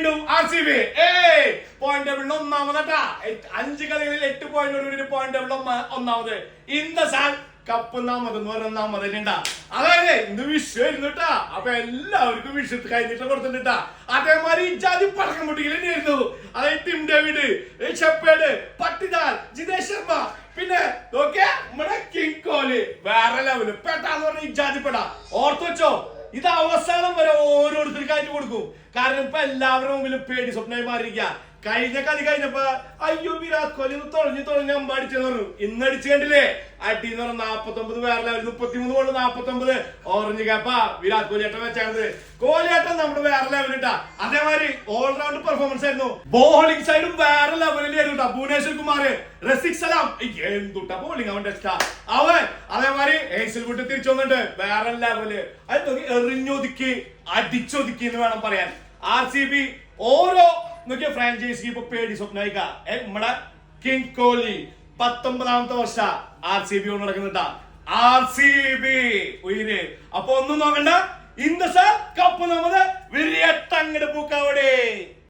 വീണ്ടും RCB point ടേബിളിൽ ഒന്നാമതാ. 5 കളികളിൽ 8 പോയിന്റോട് പോയിന്റ് ടേബിൾ ഒന്നാമത്. ഇന്ദസാൽ കപ്പ് ഒന്നാമതെന്ന് പറഞ്ഞാ അതായത് ഇന്ന് വിഷയമായിരുന്നു കേട്ടാ. അപ്പൊ എല്ലാവർക്കും വിഷയത്ത് കഴിഞ്ഞിട്ട് കൊടുത്തിട്ടാ. അതേമാതിരി ജാതി പടക്കം പൊട്ടിക്കൽ തന്നെയായിരുന്നു. അതായത് Tim David, Shepherd, Patidar, Jitesh Sharma, പിന്നെ നോക്കിയാ നമ്മുടെ കിങ് കോഹ്ലി വേറെ ലെവല് പെട്ടാന്ന് പറഞ്ഞ ഈ ജാതി പെട. ഓർത്തു വെച്ചോ, ഇത് അവസാനം വരെ ഓരോരുത്തർക്ക് കഴിഞ്ഞു കൊടുക്കും. കാരണം ഇപ്പൊ എല്ലാവരുടെ മുമ്പിലും പേടി സ്വപ്നമായി മാറിയിരിക്കുക. കഴിഞ്ഞ കളി കഴിഞ്ഞപ്പോ അയ്യോ വിരാട് കോഹ്ലി തുഴഞ്ഞ് അമ്പടിച്ചെന്ന് പറഞ്ഞു. ഇന്ന് അടിച്ചു കണ്ടില്ലേ അടി എന്ന് പറഞ്ഞ 49 വേറെ ലെവൽ 33 കൊണ്ട് 49 ഓറഞ്ച് ക്യാപ്പാ വിരാട് കോഹ്ലി ഏട്ടൻ വെച്ചാണത്. കോഹ്ലി ഏട്ടൻ നമ്മുടെ വേറെ ലെവൽ ഇട്ടാ. അതേമാതിരി ഓൾറൗണ്ട് പെർഫോമൻസ് ആയിരുന്നു. ബോളിംഗ് സൈഡും വേറെ ലെവലിലായിരുന്നു കേട്ടോ. ഭുവനേശ്വർ കുമാർ, റസിക് സലാം എന്തുട്ടാ ബോളിംഗ് അവന്റെ ഇഷ്ടാ അവൻ. അതേമാതിരി ഹേസൽവുഡ് തിരിച്ചു വന്നിട്ട് വേറെ ലെവല്. അത് നോക്കി എറിഞ്ഞൊതുക്കി അടിച്ചൊതുക്കി എന്ന് വേണം പറയാൻ. RCB ഓരോ നോക്കിയ ഫ്രാഞ്ചൈസി ഇപ്പൊ പേടി സ്വപ്നയിക്ക. നമ്മുടെ കിങ് കോഹ്ലി 19ാമത്തെ വർഷ RCB കൊണ്ട് നടക്കുന്നുണ്ടാ. RCB ഉയര്. അപ്പൊ ഒന്നും നോക്കണ്ട, ഇന്ദസാൽ കപ്പ് നമ്മത് വിരിയട്ടങ്ങട് പൂക്കാവടെ.